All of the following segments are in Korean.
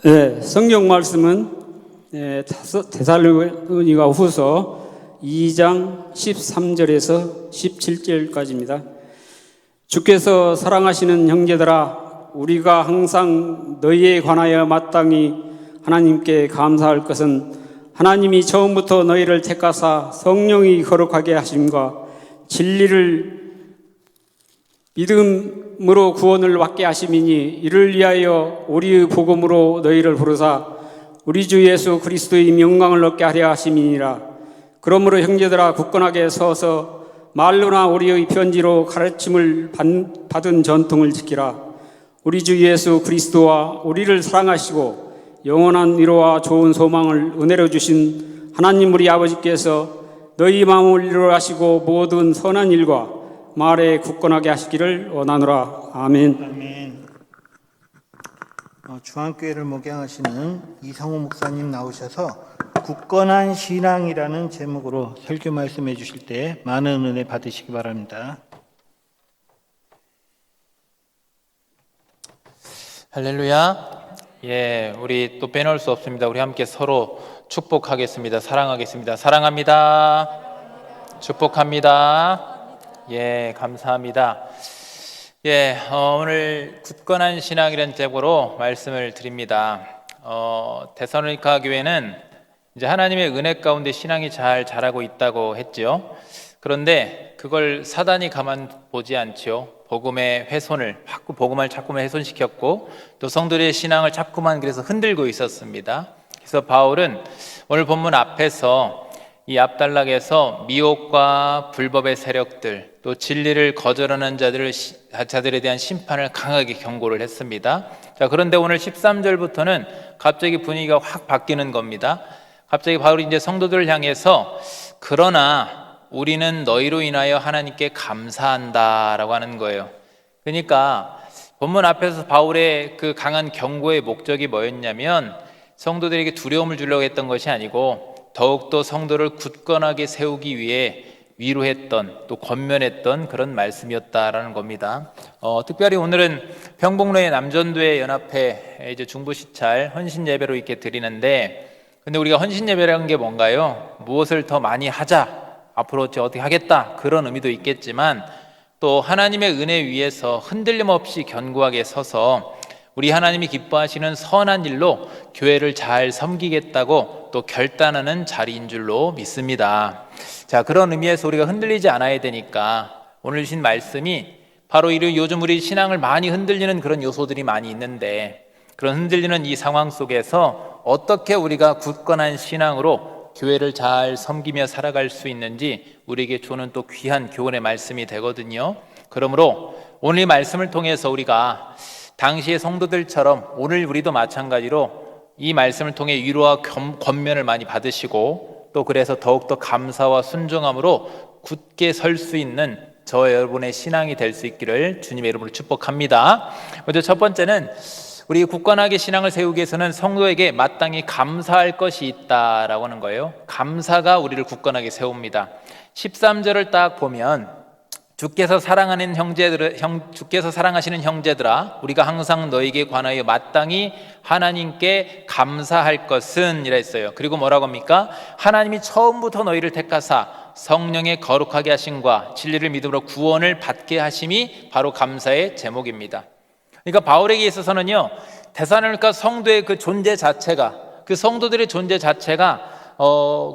네, 성경 말씀은 데살로니가 후서 2장 13절에서 17절까지입니다. 주께서 사랑하시는 형제들아, 우리가 항상 너희에 관하여 마땅히 하나님께 감사할 것은 하나님이 처음부터 너희를 택하사 성령이 거룩하게 하심과 진리를 믿음으로 구원을 받게 하심이니, 이를 위하여 우리의 복음으로 너희를 부르사 우리 주 예수 그리스도의 영광을 얻게 하려 하심이니라. 그러므로 형제들아, 굳건하게 서서 말로나 우리의 편지로 가르침을 받은 전통을 지키라. 우리 주 예수 그리스도와 우리를 사랑하시고 영원한 위로와 좋은 소망을 은혜로 주신 하나님 우리 아버지께서 너희 마음을 위로하시고 모든 선한 일과 말에 굳건하게 하시기를 원하노라. 아멘. 아멘. 중앙교회를 목양하시는 이상호 목사님 나오셔서 굳건한 신앙이라는 제목으로 설교 말씀해 주실 때 많은 은혜 받으시기 바랍니다. 할렐루야. 우리 또 빼놓을 수 없습니다. 우리 함께 서로 축복하겠습니다. 사랑하겠습니다. 사랑합니다. 축복합니다. 감사합니다. 오늘 굳건한 신앙이라는 제목으로 말씀을 드립니다. 데살로니가 교회는 이제 하나님의 은혜 가운데 신앙이 잘 자라고 있다고 했죠. 그런데 그걸 사단이 가만 보지 않죠. 복음의 훼손을 복음을 자꾸만 훼손시켰고, 또 성도들의 신앙을 자꾸만 그래서 흔들고 있었습니다. 그래서 바울은 오늘 본문 앞에서 이 앞단락에서 미혹과 불법의 세력들, 또 진리를 거절하는 자들에 대한 심판을 강하게 경고를 했습니다. 자, 그런데 오늘 13절부터는 갑자기 분위기가 확 바뀌는 겁니다. 갑자기 바울이 이제 성도들을 향해서 그러나 우리는 너희로 인하여 하나님께 감사한다라고 하는 거예요. 그러니까 본문 앞에서 바울의 그 강한 경고의 목적이 뭐였냐면, 성도들에게 두려움을 주려고 했던 것이 아니고 더욱더 성도를 굳건하게 세우기 위해 위로했던, 또 권면했던 그런 말씀이었다라는 겁니다. 특별히 오늘은 평복로의 남전도회 연합회 이제 중부시찰 헌신 예배로 이렇게 드리는데, 근데 우리가 헌신 예배라는 게 뭔가요? 무엇을 더 많이 하자, 앞으로 어떻게 하겠다, 그런 의미도 있겠지만, 또 하나님의 은혜 위에서 흔들림 없이 견고하게 서서 우리 하나님이 기뻐하시는 선한 일로 교회를 잘 섬기겠다고 또 결단하는 자리인 줄로 믿습니다. 자, 그런 의미에서 우리가 흔들리지 않아야 되니까 오늘 주신 말씀이 바로 요즘 우리 신앙을 많이 흔들리는 그런 요소들이 많이 있는데, 그런 흔들리는 이 상황 속에서 어떻게 우리가 굳건한 신앙으로 교회를 잘 섬기며 살아갈 수 있는지 우리에게 주는 또 귀한 교훈의 말씀이 되거든요. 그러므로 오늘 이 말씀을 통해서 우리가 당시의 성도들처럼 오늘 우리도 마찬가지로 이 말씀을 통해 위로와 권면을 많이 받으시고, 또 그래서 더욱더 감사와 순종함으로 굳게 설 수 있는 저와 여러분의 신앙이 될 수 있기를 주님의 이름으로 축복합니다. 먼저 첫 번째는, 우리 굳건하게 신앙을 세우기 위해서는 성도에게 마땅히 감사할 것이 있다라고 하는 거예요. 감사가 우리를 굳건하게 세웁니다. 13절을 딱 보면 주께서 사랑하시는 형제들아, 우리가 항상 너에게 관하여 마땅히 하나님께 감사할 것은 이라 했어요. 그리고 뭐라고 합니까? 하나님이 처음부터 너희를 택하사 성령의 거룩하게 하심과 진리를 믿음으로 구원을 받게 하심이 바로 감사의 제목입니다. 그러니까 바울에게 있어서는요, 데살로니가 성도의 그 존재 자체가, 그 성도들의 존재 자체가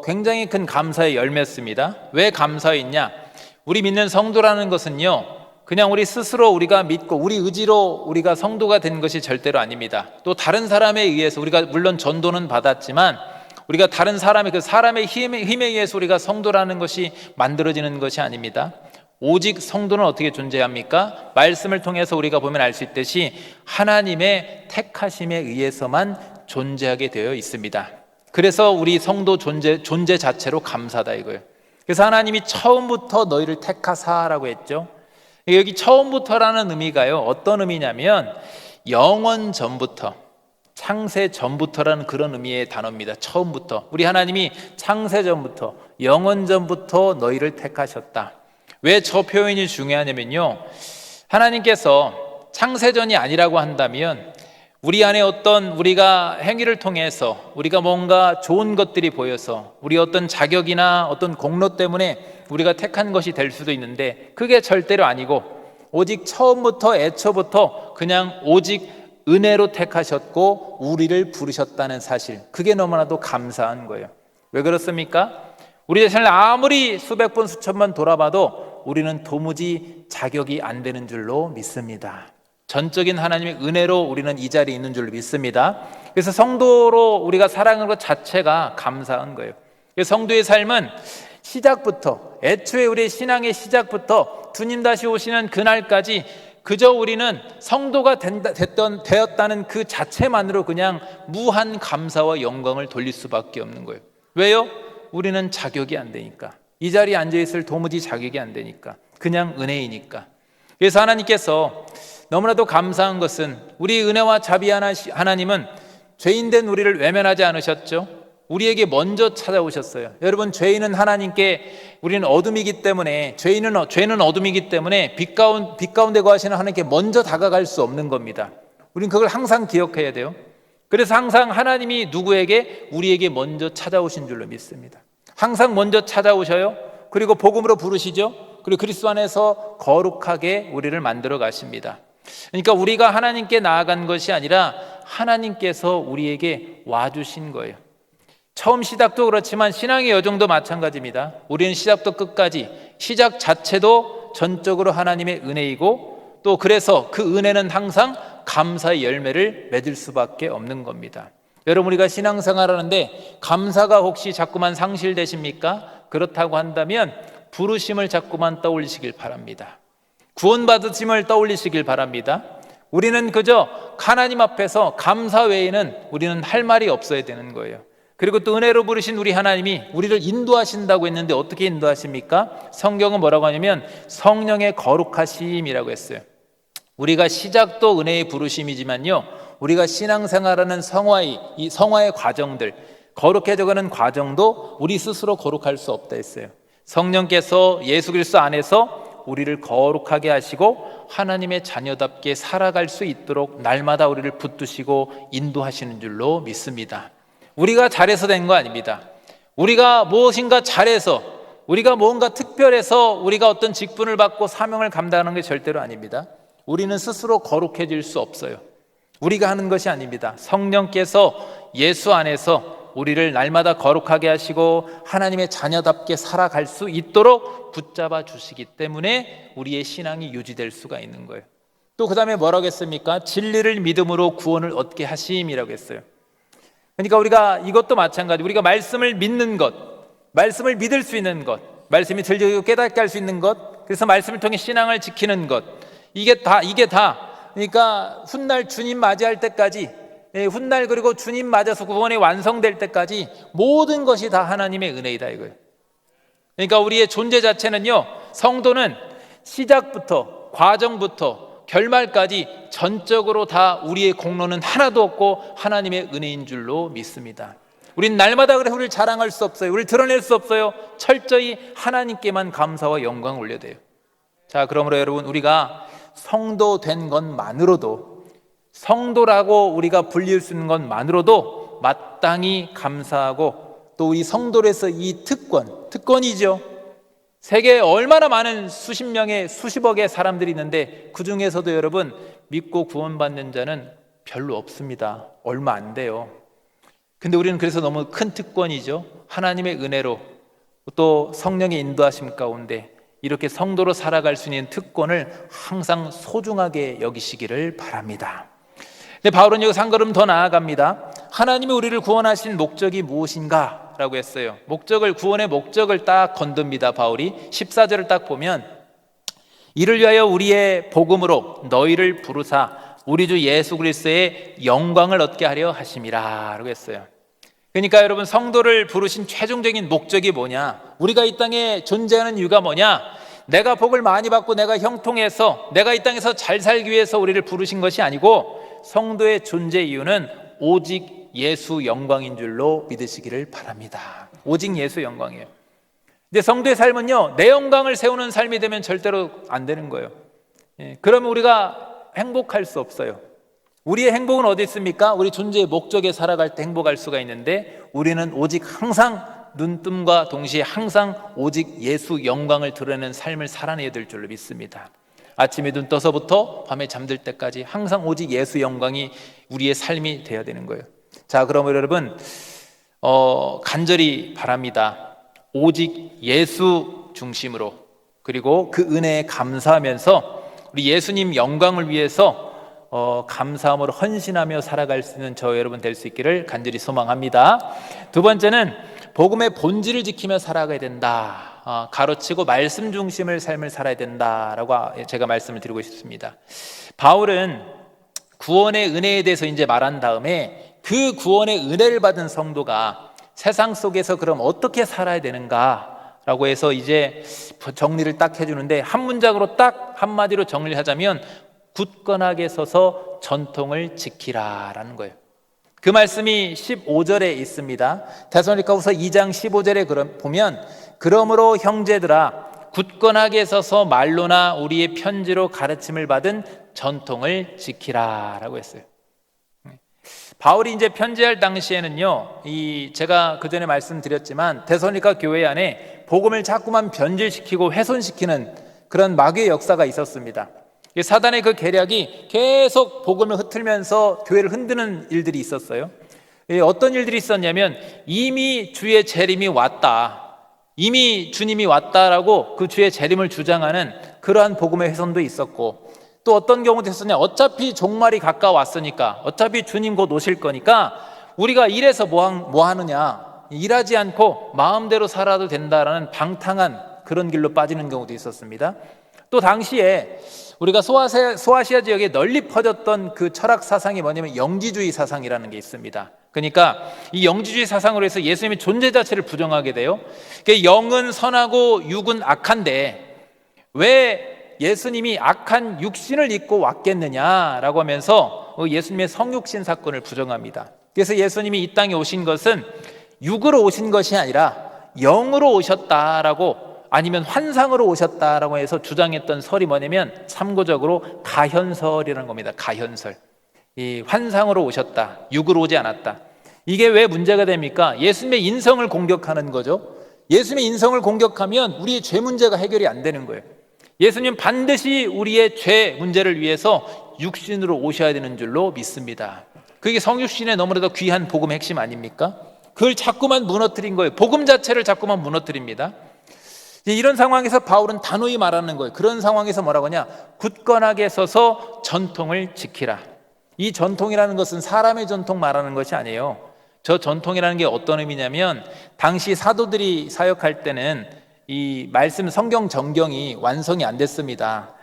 굉장히 큰 감사의 열매였습니다. 왜 감사했냐? 우리 믿는 성도라는 것은요, 그냥 우리 스스로 우리가 믿고 우리 의지로 우리가 성도가 된 것이 절대로 아닙니다. 또 다른 사람에 의해서, 우리가 물론 전도는 받았지만 우리가 다른 사람의 힘에 의해서 우리가 성도라는 것이 만들어지는 것이 아닙니다. 오직 성도는 어떻게 존재합니까? 말씀을 통해서 우리가 보면 알 수 있듯이 하나님의 택하심에 의해서만 존재하게 되어 있습니다. 그래서 우리 성도 존재 자체로 감사다 이거예요. 그래서 하나님이 처음부터 너희를 택하사라고 했죠. 여기 처음부터라는 의미가요, 어떤 의미냐면 영원 전부터, 창세 전부터라는 그런 의미의 단어입니다. 처음부터. 우리 하나님이 창세 전부터, 영원 전부터 너희를 택하셨다. 왜 저 표현이 중요하냐면요, 하나님께서 창세전이 아니라고 한다면 우리 안에 어떤 우리가 행위를 통해서 우리가 뭔가 좋은 것들이 보여서 우리 어떤 자격이나 어떤 공로 때문에 우리가 택한 것이 될 수도 있는데 그게 절대로 아니고 오직 처음부터 애초부터 그냥 오직 은혜로 택하셨고 우리를 부르셨다는 사실, 그게 너무나도 감사한 거예요. 왜 그렇습니까? 우리 자신을 아무리 수백 번 수천 번 돌아봐도 우리는 도무지 자격이 안 되는 줄로 믿습니다. 전적인 하나님의 은혜로 우리는 이 자리에 있는 줄로 믿습니다. 그래서 성도로 우리가 살아가는 것 자체가 감사한 거예요. 성도의 삶은 시작부터, 애초에 우리의 신앙의 시작부터 주님 다시 오시는 그날까지 그저 우리는 성도가 되었다는 그 자체만으로 그냥 무한 감사와 영광을 돌릴 수밖에 없는 거예요. 왜요? 우리는 자격이 안 되니까. 이 자리에 앉아있을 도무지 자격이 안 되니까. 그냥 은혜이니까. 그래서 하나님께서 너무나도 감사한 것은 우리 은혜와 자비하는 하나님은 죄인된 우리를 외면하지 않으셨죠. 우리에게 먼저 찾아오셨어요. 여러분, 죄인은 하나님께, 우리는 어둠이기 때문에, 죄는 어둠이기 때문에 빛 가운데 거하시는 하나님께 먼저 다가갈 수 없는 겁니다. 우리는 그걸 항상 기억해야 돼요. 그래서 항상 하나님이 누구에게? 우리에게 먼저 찾아오신 줄로 믿습니다. 항상 먼저 찾아오셔요. 그리고 복음으로 부르시죠. 그리고 그리스도 안에서 거룩하게 우리를 만들어 가십니다. 그러니까 우리가 하나님께 나아간 것이 아니라 하나님께서 우리에게 와주신 거예요. 처음 시작도 그렇지만 신앙의 여정도 마찬가지입니다. 우리는 시작도 끝까지, 시작 자체도 전적으로 하나님의 은혜이고, 또 그래서 그 은혜는 항상 감사의 열매를 맺을 수밖에 없는 겁니다. 여러분, 우리가 신앙생활 하는데 감사가 혹시 자꾸만 상실되십니까? 그렇다고 한다면 부르심을 자꾸만 떠올리시길 바랍니다. 구원받으심을 떠올리시길 바랍니다. 우리는 그저 하나님 앞에서 감사 외에는 우리는 할 말이 없어야 되는 거예요. 그리고 또 은혜로 부르신 우리 하나님이 우리를 인도하신다고 했는데 어떻게 인도하십니까? 성경은 뭐라고 하냐면 성령의 거룩하심이라고 했어요. 우리가 시작도 은혜의 부르심이지만요, 우리가 신앙생활하는 이 성화의 과정들, 거룩해져가는 과정도 우리 스스로 거룩할 수 없다 했어요. 성령께서 예수 그리스도 안에서 우리를 거룩하게 하시고 하나님의 자녀답게 살아갈 수 있도록 날마다 우리를 붙드시고 인도하시는 줄로 믿습니다. 우리가 잘해서 된 거 아닙니다. 우리가 무엇인가 잘해서, 우리가 뭔가 특별해서 우리가 어떤 직분을 받고 사명을 감당하는 게 절대로 아닙니다. 우리는 스스로 거룩해질 수 없어요. 우리가 하는 것이 아닙니다. 성령께서 예수 안에서 우리를 날마다 거룩하게 하시고 하나님의 자녀답게 살아갈 수 있도록 붙잡아 주시기 때문에 우리의 신앙이 유지될 수가 있는 거예요. 또 그 다음에 뭐라고 했습니까? 진리를 믿음으로 구원을 얻게 하심이라고 했어요. 그러니까 우리가 이것도 마찬가지, 우리가 말씀을 믿는 것, 말씀을 믿을 수 있는 것, 말씀이 들리고 깨닫게 할 수 있는 것, 그래서 말씀을 통해 신앙을 지키는 것, 이게 다 그러니까 훗날 주님 맞이할 때까지, 훗날 그리고 주님 맞아서 구원이 완성될 때까지 모든 것이 다 하나님의 은혜이다 이거예요. 그러니까 우리의 존재 자체는요, 성도는 시작부터 과정부터 결말까지 전적으로 다 우리의 공로는 하나도 없고 하나님의 은혜인 줄로 믿습니다. 우린 날마다 그래 우리를 자랑할 수 없어요. 우리를 드러낼 수 없어요. 철저히 하나님께만 감사와 영광을 올려야 돼요. 자, 그러므로 여러분, 우리가 성도 된 것만으로도, 성도라고 우리가 불릴 수 있는 것만으로도 마땅히 감사하고, 또 우리 성도로서 이 특권이죠. 세계에 얼마나 많은 수십 명의 수십억의 사람들이 있는데 그 중에서도 여러분, 믿고 구원받는 자는 별로 없습니다. 얼마 안 돼요. 근데 우리는 그래서 너무 큰 특권이죠. 하나님의 은혜로 또 성령의 인도하심 가운데 이렇게 성도로 살아갈 수 있는 특권을 항상 소중하게 여기시기를 바랍니다. 근데 바울은 여기서 한 걸음 더 나아갑니다. 하나님이 우리를 구원하신 목적이 무엇인가? 라고 했어요. 구원의 목적을 딱 건듭니다. 바울이 14절을 딱 보면, 이를 위하여 우리의 복음으로 너희를 부르사 우리 주 예수 그리스도의 영광을 얻게 하려 하심이라 라고 했어요. 그러니까 여러분, 성도를 부르신 최종적인 목적이 뭐냐? 우리가 이 땅에 존재하는 이유가 뭐냐? 내가 복을 많이 받고 내가 형통해서 내가 이 땅에서 잘 살기 위해서 우리를 부르신 것이 아니고, 성도의 존재 이유는 오직 예수 영광인 줄로 믿으시기를 바랍니다. 오직 예수 영광이에요. 근데 성도의 삶은요, 내 영광을 세우는 삶이 되면 절대로 안 되는 거예요. 그러면 우리가 행복할 수 없어요. 우리의 행복은 어디 있습니까? 우리 존재의 목적에 살아갈 때 행복할 수가 있는데 우리는 오직 항상 눈뜸과 동시에 항상 오직 예수 영광을 드러내는 삶을 살아내야 될 줄로 믿습니다. 아침에 눈 떠서부터 밤에 잠들 때까지 항상 오직 예수 영광이 우리의 삶이 되어야 되는 거예요. 자, 그러면 여러분 간절히 바랍니다. 오직 예수 중심으로, 그리고 그 은혜에 감사하면서 우리 예수님 영광을 위해서 감사함으로 헌신하며 살아갈 수 있는 저 여러분 될 수 있기를 간절히 소망합니다. 두 번째는 복음의 본질을 지키며 살아가야 된다. 가르치고 말씀 중심의 삶을 살아야 된다라고 제가 말씀을 드리고 싶습니다. 바울은 구원의 은혜에 대해서 이제 말한 다음에 그 구원의 은혜를 받은 성도가 세상 속에서 그럼 어떻게 살아야 되는가라고 해서 이제 정리를 딱 해주는데, 한 문장으로 딱 한마디로 정리를 하자면 굳건하게 서서 전통을 지키라라는 거예요. 그 말씀이 15절에 있습니다. 데살로니가후서 2장 15절에 보면 그러므로 형제들아 굳건하게 서서 말로나 우리의 편지로 가르침을 받은 전통을 지키라라고 했어요. 바울이 이제 편지할 당시에는요, 제가 그 전에 말씀드렸지만 데살로니가 교회 안에 복음을 자꾸만 변질시키고 훼손시키는 그런 마귀의 역사가 있었습니다. 사단의 그 계략이 계속 복음을 흩으면서 교회를 흔드는 일들이 있었어요. 어떤 일들이 있었냐면, 이미 주의 재림이 왔다, 이미 주님이 왔다라고 그 주의 재림을 주장하는 그러한 복음의 훼손도 있었고, 또 어떤 경우도 있었냐, 어차피 종말이 가까웠으니까, 어차피 주님 곧 오실 거니까 우리가 이래서 뭐 하느냐, 일하지 않고 마음대로 살아도 된다라는 방탕한 그런 길로 빠지는 경우도 있었습니다. 또 당시에 우리가 소아시아 지역에 널리 퍼졌던 그 철학 사상이 뭐냐면 영지주의 사상이라는 게 있습니다. 그러니까 이 영지주의 사상으로 해서 예수님의 존재 자체를 부정하게 돼요. 영은 선하고 육은 악한데 왜 예수님이 악한 육신을 입고 왔겠느냐라고 하면서 예수님의 성육신 사건을 부정합니다. 그래서 예수님이 이 땅에 오신 것은 육으로 오신 것이 아니라 영으로 오셨다라고, 아니면 환상으로 오셨다라고 해서 주장했던 설이 뭐냐면 참고적으로 가현설이라는 겁니다. 가현설. 이 환상으로 오셨다, 육으로 오지 않았다. 이게 왜 문제가 됩니까? 예수님의 인성을 공격하는 거죠. 예수님의 인성을 공격하면 우리의 죄 문제가 해결이 안 되는 거예요. 예수님 반드시 우리의 죄 문제를 위해서 육신으로 오셔야 되는 줄로 믿습니다. 그게 성육신의 너무나도 귀한 복음의 핵심 아닙니까? 그걸 자꾸만 무너뜨린 거예요. 복음 자체를 자꾸만 무너뜨립니다. 이런 상황에서 바울은 단호히 말하는 거예요. 그런 상황에서 뭐라고 하냐, 굳건하게 서서 전통을 지키라. 이 전통이라는 것은 사람의 전통 말하는 것이 아니에요. 저 전통이라는 게 어떤 의미냐면, 당시 사도들이 사역할 때는 이 말씀 성경 정경이 완성이 안 됐습니다.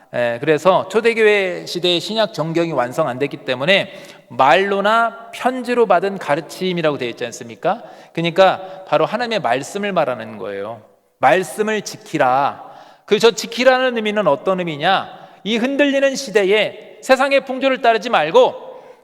그래서 초대교회 시대의 신약 정경이 완성 안 됐기 때문에 말로나 편지로 받은 가르침이라고 되어 있지 않습니까? 그러니까 바로 하나님의 말씀을 말하는 거예요. 말씀을 지키라. 저 지키라는 의미는 어떤 의미냐, 이 흔들리는 시대에 세상의 풍조를 따르지 말고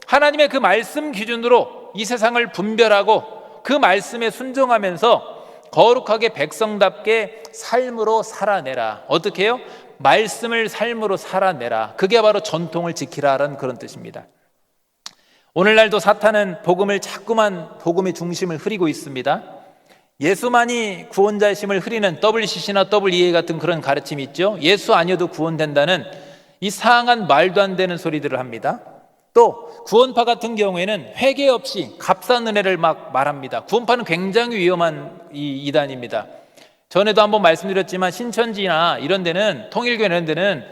하나님의 그 말씀 기준으로 이 세상을 분별하고 그 말씀에 순종하면서 거룩하게 백성답게 삶으로 살아내라. 어떻게 해요? 말씀을 삶으로 살아내라. 그게 바로 전통을 지키라라는 그런 뜻입니다. 오늘날도 사탄은 복음을 자꾸만 복음의 중심을 흐리고 있습니다. 예수만이 구원자이심을 흐리는 WCC나 WEA 같은 그런 가르침이 있죠. 예수 아니어도 구원된다는 이 상한 말도 안 되는 소리들을 합니다. 또 구원파 같은 경우에는 회개 없이 값싼 은혜를 막 말합니다. 구원파는 굉장히 위험한 이단입니다. 전에도 한번 말씀드렸지만 신천지나 이런 데는, 통일교 이런 데는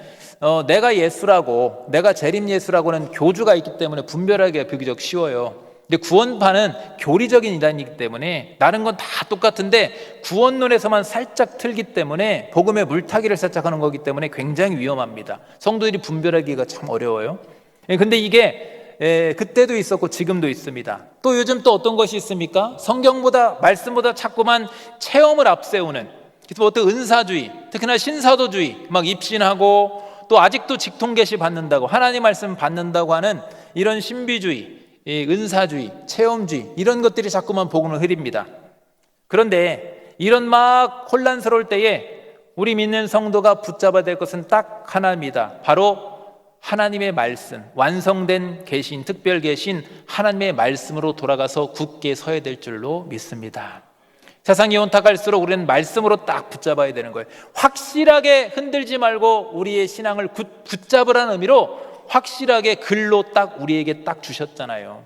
내가 예수라고, 내가 재림 예수라고는 교주가 있기 때문에 분별하기가 비교적 쉬워요. 근데 구원파는 교리적인 이단이기 때문에 다른 건 다 똑같은데 구원론에서만 살짝 틀기 때문에 복음의 물타기를 살짝 하는 거기 때문에 굉장히 위험합니다. 성도들이 분별하기가 참 어려워요. 근데 이게 그때도 있었고 지금도 있습니다. 또 요즘 또 어떤 것이 있습니까? 성경보다, 말씀보다 자꾸만 체험을 앞세우는, 어떤 은사주의, 특히나 신사도주의, 막 입신하고 또 아직도 직통계시 받는다고, 하나님 말씀 받는다고 하는 이런 신비주의, 은사주의, 체험주의, 이런 것들이 자꾸만 복음을 흐립니다. 그런데 이런 막 혼란스러울 때에 우리 믿는 성도가 붙잡아야 될 것은 딱 하나입니다. 바로 하나님의 말씀, 완성된 계신, 특별 계신 하나님의 말씀으로 돌아가서 굳게 서야 될 줄로 믿습니다. 세상이 혼탁할수록 우리는 말씀으로 딱 붙잡아야 되는 거예요. 확실하게 흔들지 말고 우리의 신앙을 붙잡으라는 의미로 확실하게 글로 딱 우리에게 딱 주셨잖아요.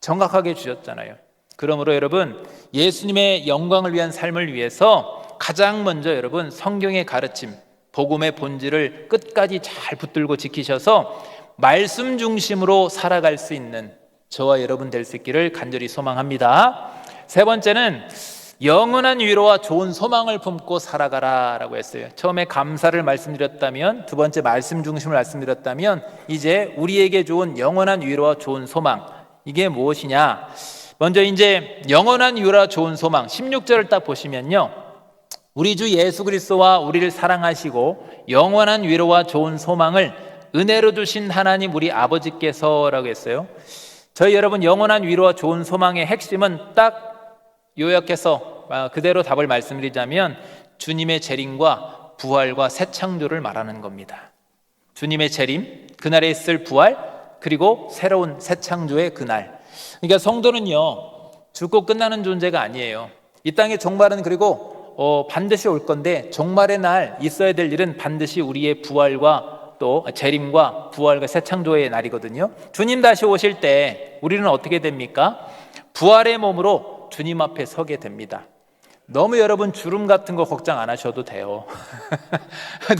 정확하게 주셨잖아요. 그러므로 여러분, 예수님의 영광을 위한 삶을 위해서 가장 먼저 여러분 성경의 가르침, 복음의 본질을 끝까지 잘 붙들고 지키셔서 말씀 중심으로 살아갈 수 있는 저와 여러분 될 수 있기를 간절히 소망합니다. 세 번째는 영원한 위로와 좋은 소망을 품고 살아가라 라고 했어요. 처음에 감사를 말씀드렸다면, 두 번째 말씀 중심을 말씀드렸다면, 이제 우리에게 좋은 영원한 위로와 좋은 소망, 이게 무엇이냐? 먼저 이제 영원한 위로와 좋은 소망 16절을 딱 보시면요, 우리 주 예수 그리스도와 우리를 사랑하시고 영원한 위로와 좋은 소망을 은혜로 주신 하나님 우리 아버지께서라고 했어요. 저희 여러분, 영원한 위로와 좋은 소망의 핵심은 딱 요약해서 그대로 답을 말씀드리자면 주님의 재림과 부활과 새 창조를 말하는 겁니다. 주님의 재림, 그날에 있을 부활, 그리고 새로운 새 창조의 그날. 그러니까 성도는요, 죽고 끝나는 존재가 아니에요. 이 땅의 종말은 그리고 반드시 올 건데, 종말의 날 있어야 될 일은 반드시 우리의 부활과 또 재림과 부활과 새 창조의 날이거든요. 주님 다시 오실 때 우리는 어떻게 됩니까? 부활의 몸으로 주님 앞에 서게 됩니다. 너무 여러분 주름 같은 거 걱정 안 하셔도 돼요.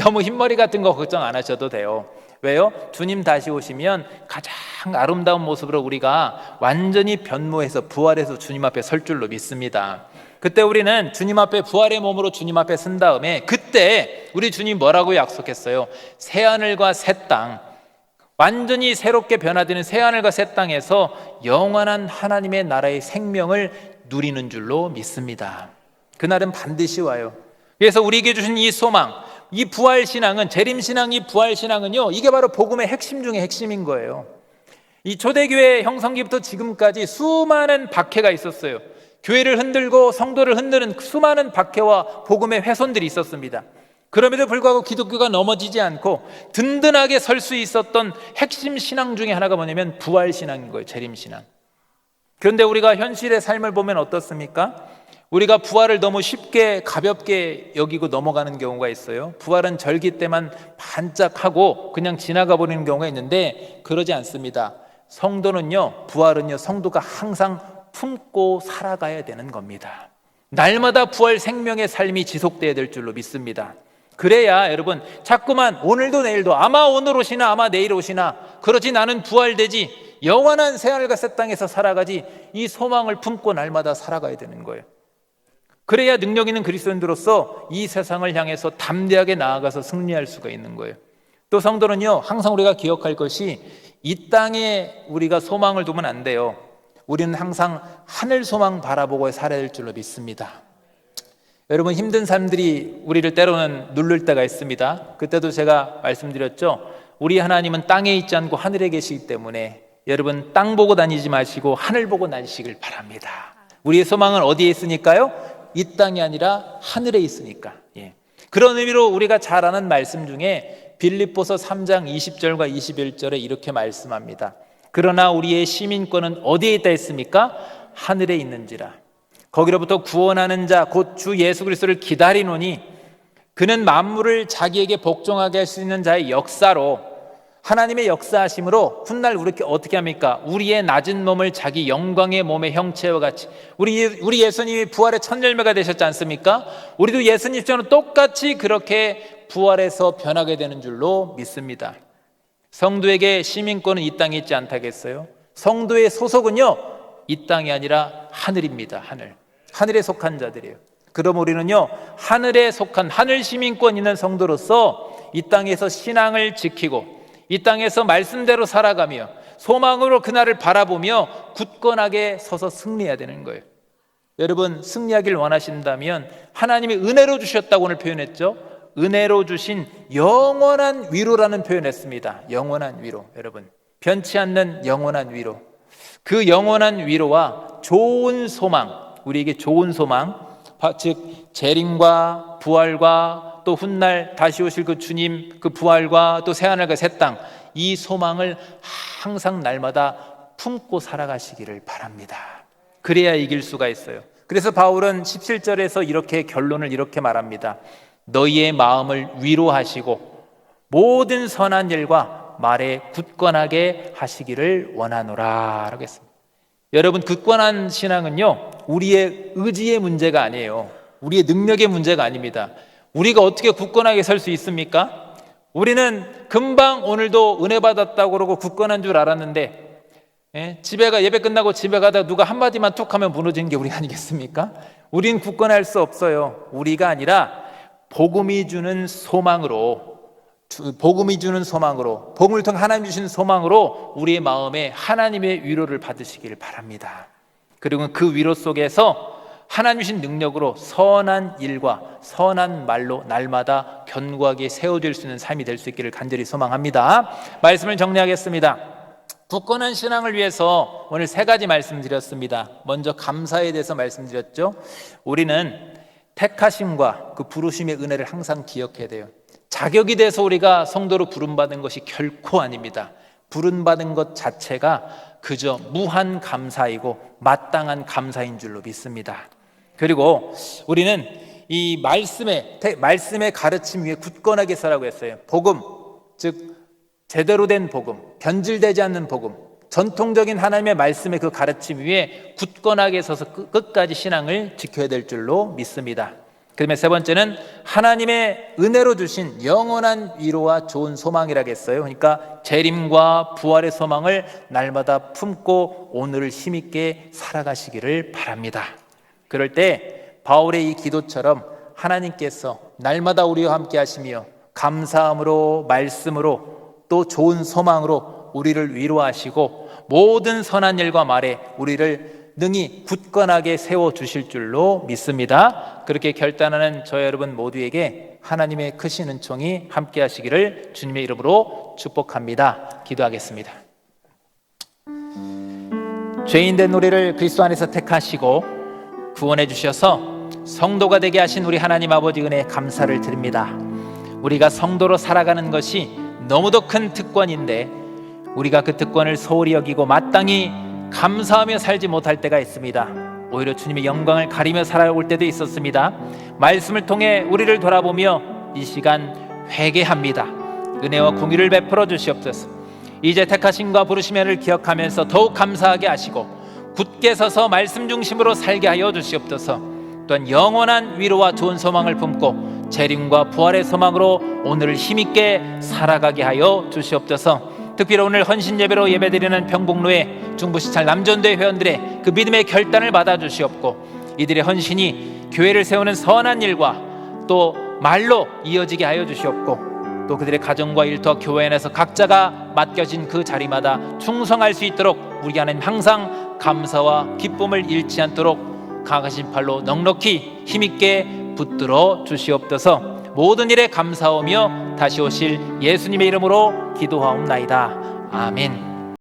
너무 흰머리 같은 거 걱정 안 하셔도 돼요. 왜요? 주님 다시 오시면 가장 아름다운 모습으로 우리가 완전히 변모해서 부활해서 주님 앞에 설 줄로 믿습니다. 그때 우리는 주님 앞에 부활의 몸으로 주님 앞에 선 다음에, 그때 우리 주님 뭐라고 약속했어요? 새하늘과 새 땅, 완전히 새롭게 변화되는 새하늘과 새 땅에서 영원한 하나님의 나라의 생명을 누리는 줄로 믿습니다. 그날은 반드시 와요. 그래서 우리에게 주신 이 소망, 이 부활신앙은, 재림신앙, 이 부활신앙은요, 이게 바로 복음의 핵심 중에 핵심인 거예요. 이 초대교회 형성기부터 지금까지 수많은 박해가 있었어요. 교회를 흔들고 성도를 흔드는 수많은 박해와 복음의 훼손들이 있었습니다. 그럼에도 불구하고 기독교가 넘어지지 않고 든든하게 설 수 있었던 핵심 신앙 중에 하나가 뭐냐면 부활신앙인 거예요. 재림신앙. 그런데 우리가 현실의 삶을 보면 어떻습니까? 우리가 부활을 너무 쉽게 가볍게 여기고 넘어가는 경우가 있어요. 부활은 절기 때만 반짝하고 그냥 지나가 버리는 경우가 있는데, 그러지 않습니다. 성도는요, 부활은요, 성도가 항상 품고 살아가야 되는 겁니다. 날마다 부활 생명의 삶이 지속돼야 될 줄로 믿습니다. 그래야 여러분, 자꾸만 오늘도 내일도 아마 오늘 오시나 아마 내일 오시나, 그러지 나는 부활되지, 영원한 새하늘과 새 땅에서 살아가지, 이 소망을 품고 날마다 살아가야 되는 거예요. 그래야 능력 있는 그리스도인으로서 이 세상을 향해서 담대하게 나아가서 승리할 수가 있는 거예요. 또 성도는요, 항상 우리가 기억할 것이, 이 땅에 우리가 소망을 두면 안 돼요. 우리는 항상 하늘 소망 바라보고 살아야 될 줄로 믿습니다. 여러분, 힘든 삶들이 우리를 때로는 누를 때가 있습니다. 그때도 제가 말씀드렸죠. 우리 하나님은 땅에 있지 않고 하늘에 계시기 때문에 여러분, 땅 보고 다니지 마시고 하늘 보고 다니시길 바랍니다. 우리의 소망은 어디에 있으니까요? 이 땅이 아니라 하늘에 있으니까. 그런 의미로 우리가 잘 아는 말씀 중에 빌립보서 3장 20절과 21절에 이렇게 말씀합니다. 그러나 우리의 시민권은 어디에 있다 했습니까? 하늘에 있는지라. 거기로부터 구원하는 자 곧 주 예수 그리스도를 기다리노니 그는 만물을 자기에게 복종하게 할 수 있는 자의 역사로, 하나님의 역사하심으로 훗날 우리께 어떻게 합니까? 우리의 낮은 몸을 자기 영광의 몸의 형체와 같이, 우리 예수님이 부활의 첫 열매가 되셨지 않습니까? 우리도 예수님처럼 똑같이 그렇게 부활해서 변하게 되는 줄로 믿습니다. 성도에게 시민권은 이 땅에 있지 않다겠어요? 성도의 소속은요, 이 땅이 아니라 하늘입니다. 하늘에 속한 자들이에요. 그럼 우리는요, 하늘에 속한 하늘 시민권 있는 성도로서 이 땅에서 신앙을 지키고 이 땅에서 말씀대로 살아가며 소망으로 그날을 바라보며 굳건하게 서서 승리해야 되는 거예요. 여러분, 승리하길 원하신다면 하나님이 은혜로 주셨다고 오늘 표현했죠. 은혜로 주신 영원한 위로라는 표현했습니다. 영원한 위로. 여러분, 변치 않는 영원한 위로. 그 영원한 위로와 좋은 소망, 우리에게 좋은 소망, 즉 재림과 부활과 또 훗날 다시 오실 그 주님, 그 부활과 또 새하늘과 새 땅, 이 소망을 항상 날마다 품고 살아가시기를 바랍니다. 그래야 이길 수가 있어요. 그래서 바울은 17절에서 이렇게 결론을 이렇게 말합니다. 너희의 마음을 위로하시고 모든 선한 일과 말에 굳건하게 하시기를 원하노라 라고 했습니다. 여러분, 굳건한 신앙은요, 우리의 의지의 문제가 아니에요. 우리의 능력의 문제가 아닙니다. 우리가 어떻게 굳건하게 설 수 있습니까? 우리는 금방 오늘도 은혜 받았다고 그러고 굳건한 줄 알았는데, 예배 끝나고 집에 가다 누가 한마디만 툭 하면 무너지는 게 우리 아니겠습니까? 우린 굳건할 수 없어요. 우리가 아니라 복음이 주는 소망으로, 복음을 통해 하나님 주신 소망으로 우리의 마음에 하나님의 위로를 받으시기를 바랍니다. 그리고 그 위로 속에서 하나님 주신 능력으로 선한 일과 선한 말로 날마다 견고하게 세워질 수 있는 삶이 될 수 있기를 간절히 소망합니다. 말씀을 정리하겠습니다. 굳건한 신앙을 위해서 오늘 3가지 말씀드렸습니다. 먼저 감사에 대해서 말씀드렸죠. 우리는 택하심과 그 부르심의 은혜를 항상 기억해야 돼요. 자격이 돼서 우리가 성도로 부름받은 것이 결코 아닙니다. 부름받은 것 자체가 그저 무한 감사이고 마땅한 감사인 줄로 믿습니다. 그리고 우리는 이 말씀의 가르침 위에 굳건하게 서라고 했어요. 복음, 즉 제대로 된 복음, 변질되지 않는 복음, 전통적인 하나님의 말씀의 그 가르침 위에 굳건하게 서서 끝까지 신앙을 지켜야 될 줄로 믿습니다. 그다음에 3번째는 하나님의 은혜로 주신 영원한 위로와 좋은 소망이라겠어요. 그러니까 재림과 부활의 소망을 날마다 품고 오늘을 힘있게 살아가시기를 바랍니다. 그럴 때 바울의 이 기도처럼 하나님께서 날마다 우리와 함께 하시며 감사함으로 말씀으로 또 좋은 소망으로 우리를 위로하시고 모든 선한 일과 말에 우리를 능히 굳건하게 세워주실 줄로 믿습니다. 그렇게 결단하는 저 여러분 모두에게 하나님의 크신 은총이 함께 하시기를 주님의 이름으로 축복합니다. 기도하겠습니다. 죄인된 우리를 그리스도 안에서 택하시고 구원해 주셔서 성도가 되게 하신 우리 하나님 아버지 은혜에 감사를 드립니다. 우리가 성도로 살아가는 것이 너무도 큰 특권인데 우리가 그 특권을 소홀히 여기고 마땅히 감사하며 살지 못할 때가 있습니다. 오히려 주님의 영광을 가리며 살아올 때도 있었습니다. 말씀을 통해 우리를 돌아보며 이 시간 회개합니다. 은혜와 공의를 베풀어 주시옵소서. 이제 택하심과 부르심을 기억하면서 더욱 감사하게 하시고 굳게 서서 말씀 중심으로 살게 하여 주시옵소서. 또한 영원한 위로와 좋은 소망을 품고 재림과 부활의 소망으로 오늘을 힘있게 살아가게 하여 주시옵소서. 특별히 오늘 헌신 예배로 예배드리는 평북로의 중부시찰 남전도회 회원들의 그 믿음의 결단을 받아 주시옵고 이들의 헌신이 교회를 세우는 선한 일과 또 말로 이어지게 하여 주시옵고 또 그들의 가정과 일터와 교회 안에서 각자가 맡겨진 그 자리마다 충성할 수 있도록 우리 안에 항상 감사와 기쁨을 잃지 않도록 강하신 팔로 넉넉히 힘있게 붙들어 주시옵소서. 모든 일에 감사하며 다시 오실 예수님의 이름으로 기도하옵나이다. 아멘.